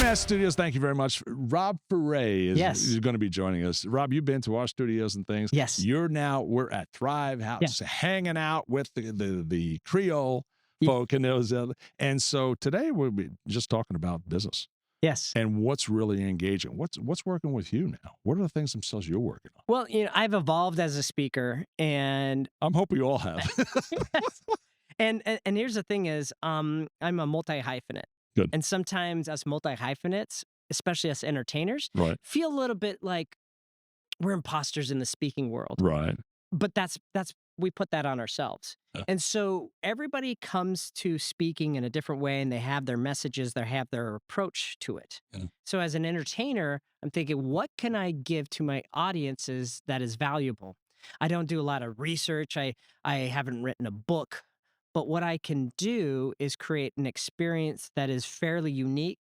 NS Studios, thank you very much. Rob Ferre is going to be joining us. Rob, you've been to our studios and things. Yes. We're at Thrive House, hanging out with the Creole folk and those and so today we'll be just talking about business. Yes. And what's really engaging. What's working with you now? What are the things themselves you're working on? Well, I've evolved as a speaker, and I'm hoping you all have. and here's the thing is, I'm a multi-hyphenate. Good. And sometimes us multi-hyphenates, especially us entertainers, Right. feel a little bit like we're imposters in the speaking world. Right. But that's we put that on ourselves. And so everybody comes to speaking in a different way, and they have their messages, they have their approach to it. So as an entertainer, I'm thinking, what can I give to my audiences that is valuable? I don't do a lot of research. I haven't written a book. But what I can do is create an experience that is fairly unique,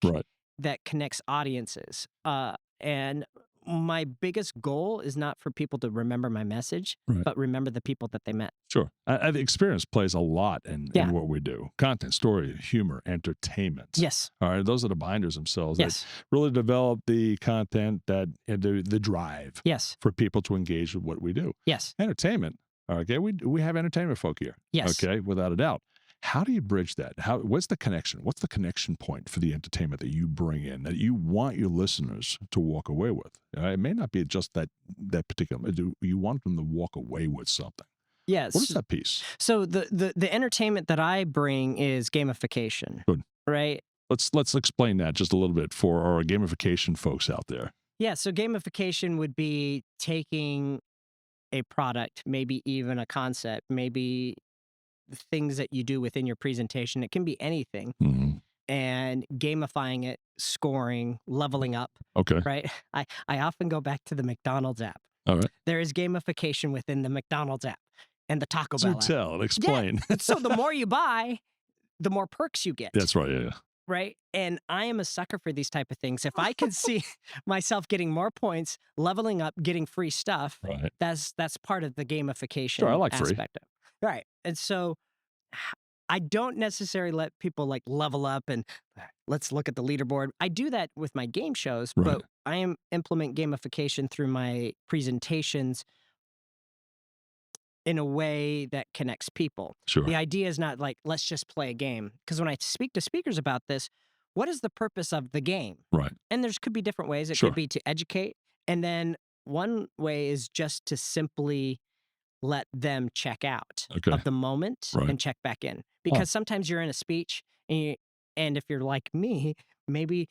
that connects audiences. And my biggest goal is not for people to remember my message, but remember the people that they met. Sure. The experience plays a lot in what we do. Content, story, humor, entertainment. Yes. All right. Those are the binders themselves that really develop the content, that the drive for people to engage with what we do. Yes. Entertainment. Okay. We have entertainment folk here. Yes. Okay. Without a doubt. How do you bridge that? What's the connection? What's the connection point for the entertainment that you bring in, that you want your listeners to walk away with? It may not be just that particular. You want them to walk away with something. Yes. What is that piece? So the entertainment that I bring is gamification. Good. Right. Let's explain that just a little bit for our gamification folks out there. Yeah. So gamification would be taking a product, maybe even a concept, maybe things that you do within your presentation. It can be anything. And gamifying it, scoring, leveling up. Okay. Right. I often go back to the McDonald's app. All right. There is gamification within the McDonald's app and the Taco Bell app. Tell, explain. Yeah. So the more you buy, the more perks you get. That's right. Yeah. Right. And I am a sucker for these type of things. If I can see myself getting more points, leveling up, getting free stuff, that's part of the gamification aspect of it. Right. And so I don't necessarily let people like level up and let's look at the leaderboard. I do that with my game shows, but I implement gamification through my presentations in a way that connects people. Sure. The idea is not like, let's just play a game. Because when I speak to speakers about this, what is the purpose of the game? Right. And there's could be different ways. It could be to educate. And then one way is just to simply let them check out of the moment and check back in. Because sometimes you're in a speech and if you're like me, maybe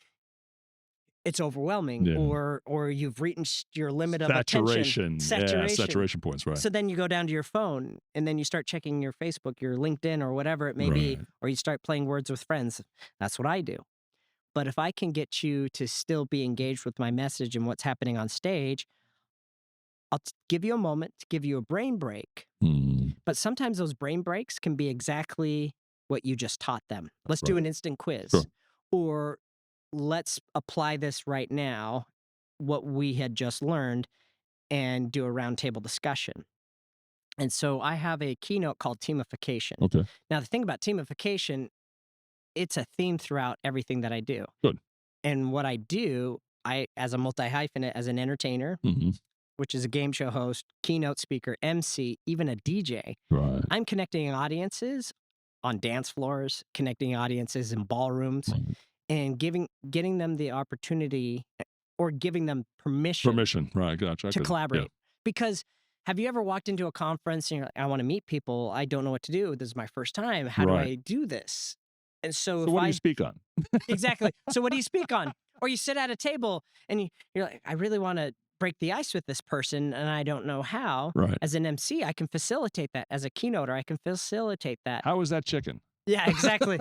it's overwhelming or you've reached your limit of attention. Saturation points, right. So then you go down to your phone and then you start checking your Facebook, your LinkedIn or whatever it may be, or you start playing Words with Friends. That's what I do. But if I can get you to still be engaged with my message and what's happening on stage, I'll give you a moment to give you a brain break. But sometimes those brain breaks can be exactly what you just taught them. Let's do an instant quiz. Or let's apply this right now, what we had just learned, and do a roundtable discussion. And so I have a keynote called Teamification. Okay. Now, the thing about Teamification, it's a theme throughout everything that I do. Good. And what I do, as a multi-hyphenate, as an entertainer, which is a game show host, keynote speaker, MC, even a DJ, I'm connecting audiences on dance floors, connecting audiences in ballrooms, and getting them the opportunity or giving them permission Gotcha. to collaborate. Because have you ever walked into a conference and you're like, I want to meet people. I don't know what to do. This is my first time. How do I do this? And so what do you speak on? Exactly. So what do you speak on? Or you sit at a table and you're like, I really want to break the ice with this person and I don't know how. As an MC, I can facilitate that. As a keynoter, I can facilitate that. How is that chicken? Yeah, exactly.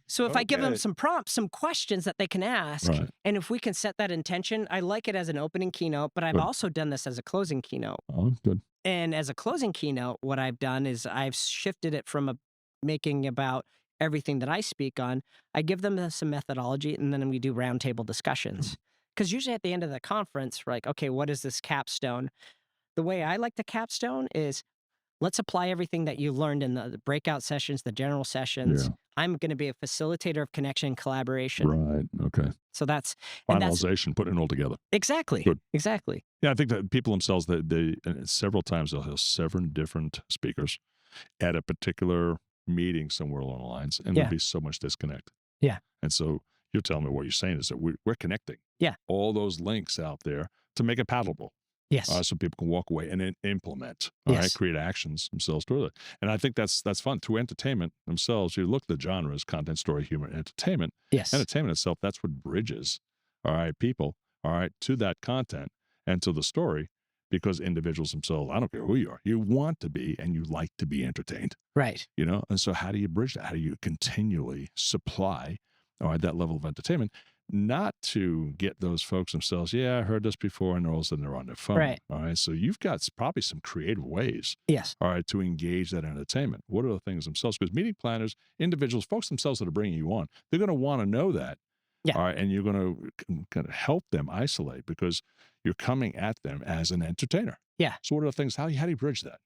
So if I give them some prompts, some questions that they can ask, and if we can set that intention, I like it as an opening keynote, but I've also done this as a closing keynote. Oh, good. And as a closing keynote, what I've done is I've shifted it from making about everything that I speak on. I give them some methodology, and then we do roundtable discussions. Because usually at the end of the conference, we're like, okay, what is this capstone? The way I like the capstone is, let's apply everything that you learned in the breakout sessions, the general sessions. I'm going to be a facilitator of connection and collaboration. Right. Okay. So that's Finalization, putting it all together. exactly, Good. exactly. Yeah, I think that people themselves, they several times they'll have 7 different speakers at a particular meeting somewhere along the lines, and there'll Yeah. be so much disconnect. Yeah. And so you're telling me what you're saying is that we're connecting Yeah. all those links out there to make it palatable. Yes. So people can walk away and then implement, all right, Yes. create actions themselves toward it. And I think that's fun. Through entertainment themselves, you look at the genres, content, story, humor, entertainment. Yes. Entertainment itself, that's what bridges, all right, people, all right, to that content and to the story, because individuals themselves, I don't care who you are, you want to be and you like to be entertained, Right. you know? And so how do you bridge that? How do you continually supply, all right, that level of entertainment? Not to get those folks themselves, yeah, I heard this before, and all of a sudden they're on their phone. Right. All right. So you've got probably some creative ways, Yes. all right, to engage that entertainment. What are the things themselves? Because meeting planners, individuals, folks themselves that are bringing you on, they're going to want to know that. Yeah. All right. And you're going to kind of help them isolate because you're coming at them as an entertainer. Yeah. So what are the things? How do you bridge that?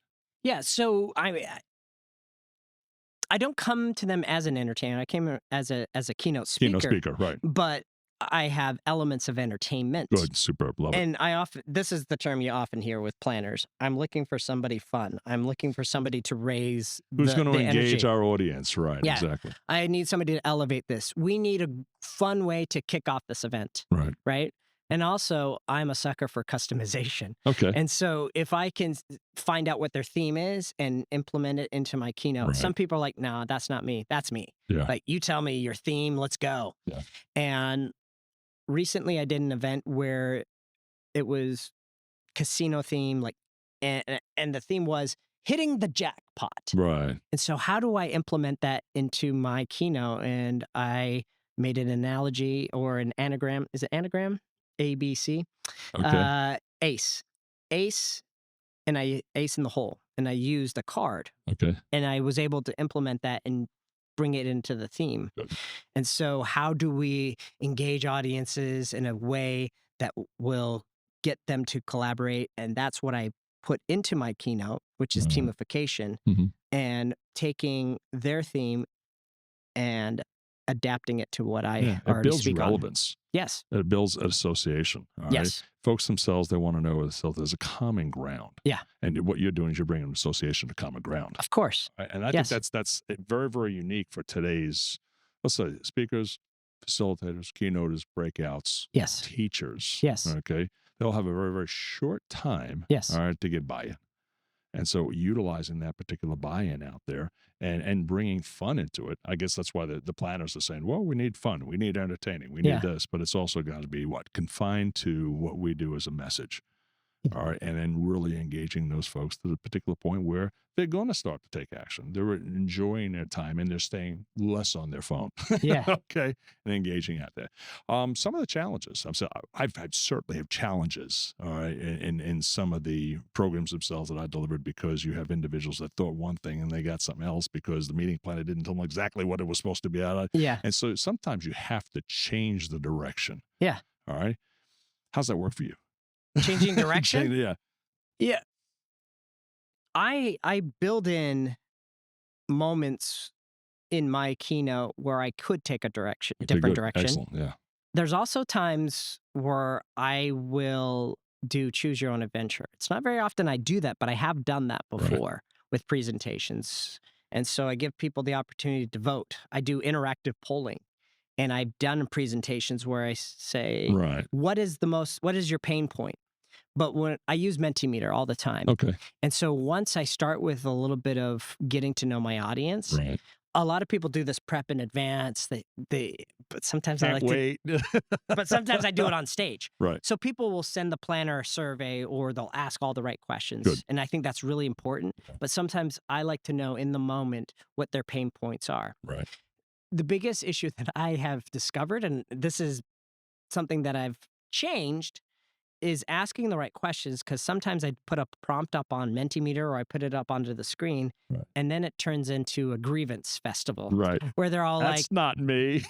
Yeah. So I don't come to them as an entertainer. I came as a keynote speaker. Keynote speaker, right. But I have elements of entertainment. Good, superb, love it. And this is the term you often hear with planners. I'm looking for somebody fun. I'm looking for somebody to raise Who's going to engage energy. our audience, right? Yeah. Exactly. I need somebody to elevate this. We need a fun way to kick off this event. Right. Right. And also, I'm a sucker for customization. Okay. And so if I can find out what their theme is and implement it into my keynote, Right. some people are like, no, that's not me. That's me. Yeah. Like, you tell me your theme, let's go. Yeah. And recently I did an event where it was casino theme, like, and the theme was hitting the jackpot. Right. And so how do I implement that into my keynote? And I made an analogy or an anagram. Is it anagram? ABC. Okay. Ace. Ace, and ace in the hole. And I used a card. Okay. And I was able to implement that and bring it into the theme. Good. And so how do we engage audiences in a way that will get them to collaborate? And that's what I put into my keynote, which is Teamification, and taking their theme and adapting it to what I already speak on. It builds relevance. Yes. It builds an association. All right? Yes. Folks themselves, they want to know there's a common ground. Yeah. And what you're doing is you're bringing an association to common ground. Of course. Right? And I think that's very, very unique for today's, let's say, speakers, facilitators, keynoters, breakouts, Yes. teachers. Yes. Okay. They'll have a very, very short time. Yes. All right, to get buy-in. And so utilizing that particular buy-in out there and bringing fun into it, I guess that's why the planners are saying, well, we need fun, we need entertaining, we need this, but it's also got to be confined to what we do as a message. All right. And then really engaging those folks to the particular point where they're going to start to take action. They're enjoying their time and they're staying less on their phone. Yeah. Okay. And engaging out there. Some of the challenges, I've certainly have challenges, all right, in some of the programs themselves that I delivered because you have individuals that thought one thing and they got something else because the meeting planner didn't tell them exactly what it was supposed to be out of. Yeah. And so sometimes you have to change the direction. Yeah. All right. How's that work for you? Changing direction? Yeah. Yeah. I build in moments in my keynote where I could take a different direction. Excellent. Yeah. There's also times where I will do choose your own adventure. It's not very often I do that, but I have done that before with presentations. And so I give people the opportunity to vote. I do interactive polling. And I've done presentations where I say, what is your pain point? But when I use Mentimeter all the time. Okay. And so once I start with a little bit of getting to know my audience, a lot of people do this prep in advance. But sometimes I like to but sometimes I do it on stage. Right. So people will send the planner a survey or they'll ask all the right questions. Good. And I think that's really important. But sometimes I like to know in the moment what their pain points are. Right. The biggest issue that I have discovered, and this is something that I've changed, is asking the right questions, because sometimes I put a prompt up on Mentimeter or I put it up onto the screen, and then it turns into a grievance festival, where they're all That's not me.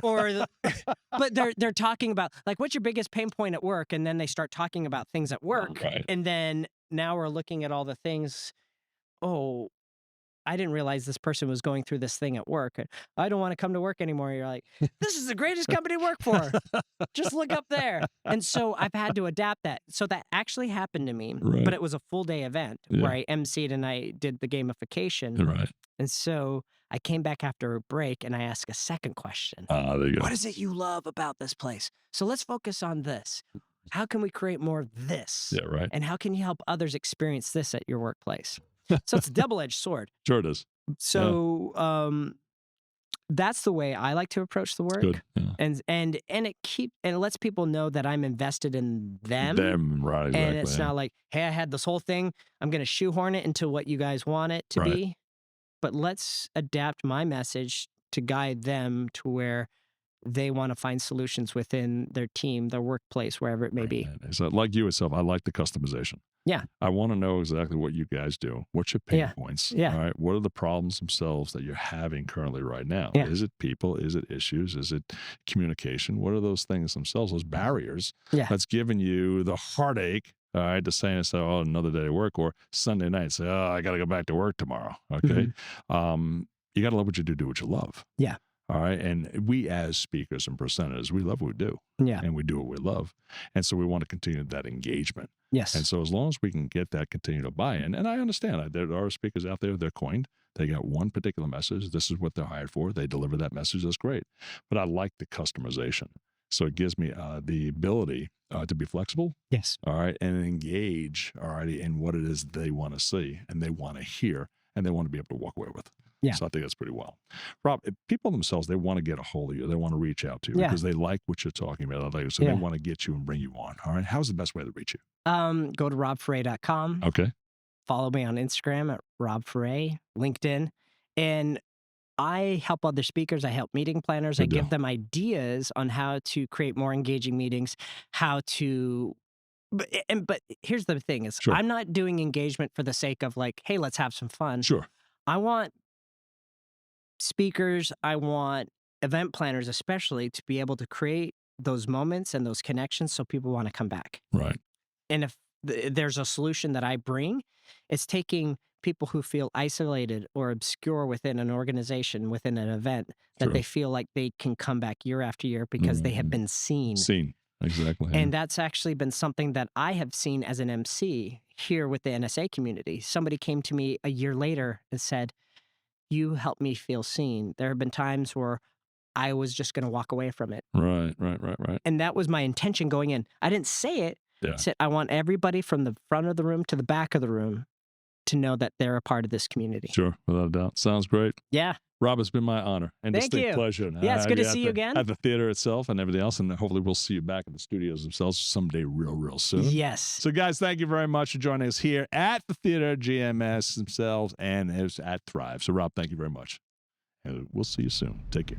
but they're talking about, like, what's your biggest pain point at work? And then they start talking about things at work. And then now we're looking at all the things. Oh, I didn't realize this person was going through this thing at work. I don't want to come to work anymore. You're like, this is the greatest company to work for. Just look up there. And so I've had to adapt that. So that actually happened to me, but it was a full day event where I emceed and I did the gamification. Right. And so I came back after a break and I asked a second question. There you go. What is it you love about this place? So let's focus on this. How can we create more of this? Yeah, right. And how can you help others experience this at your workplace? So it's a double-edged sword. Sure it is. So that's the way I like to approach the work. Good. Yeah. And it lets people know that I'm invested in them. Right, exactly. And it's not like, hey, I had this whole thing. I'm going to shoehorn it into what you guys want it to be. But let's adapt my message to guide them to where they want to find solutions within their team, their workplace, wherever it may be. So like you yourself, I like the customization. Yeah. I want to know exactly what you guys do. What's your pain points? Yeah. All right. What are the problems themselves that you're having currently right now? Yeah. Is it people? Is it issues? Is it communication? What are those things themselves, those barriers that's giving you the heartache? All right, to saying, oh, another day of work, or Sunday night, say, oh, I got to go back to work tomorrow. Okay. You got to love what you do what you love. Yeah. All right. And we as speakers and presenters, we love what we do. Yeah. And we do what we love. And so we want to continue that engagement. Yes. And so as long as we can get that continual buy-in, and I understand there are speakers out there, they're coined. They got one particular message. This is what they're hired for. They deliver that message. That's great. But I like the customization. So it gives me the ability to be flexible. Yes. All right. And engage, all right, in what it is they want to see and they want to hear and they want to be able to walk away with. Yeah. So I think that's pretty well. Rob, if people themselves, they want to get a hold of you. They want to reach out to you because they like what you're talking about. So they want to get you and bring you on. All right. How's the best way to reach you? Go to robferre.com. Okay. Follow me on Instagram at Rob Ferre, LinkedIn. And I help other speakers. I help meeting planners. I give them ideas on how to create more engaging meetings, how to but here's the thing is I'm not doing engagement for the sake of like, hey, let's have some fun. Sure. I want speakers, I want event planners especially to be able to create those moments and those connections so people want to come back. Right. And if there's a solution that I bring, it's taking people who feel isolated or obscure within an organization, within an event, that they feel like they can come back year after year because they have been seen. Exactly. And that's actually been something that I have seen as an MC here with the NSA community. Somebody came to me a year later and said, you helped me feel seen. There have been times where I was just going to walk away from it. Right. And that was my intention going in. I didn't say it. I said, I want everybody from the front of the room to the back of the room to know that they're a part of this community. Sure, without a doubt. Sounds great. Yeah. Rob, it's been my honor and distinct pleasure. Yeah, it's good to see you again. At the theater itself and everything else, and hopefully we'll see you back at the studios themselves someday real soon. Yes. So guys, thank you very much for joining us here at the theater, GMS themselves, and it's at Thrive. So Rob, thank you very much. And we'll see you soon. Take care.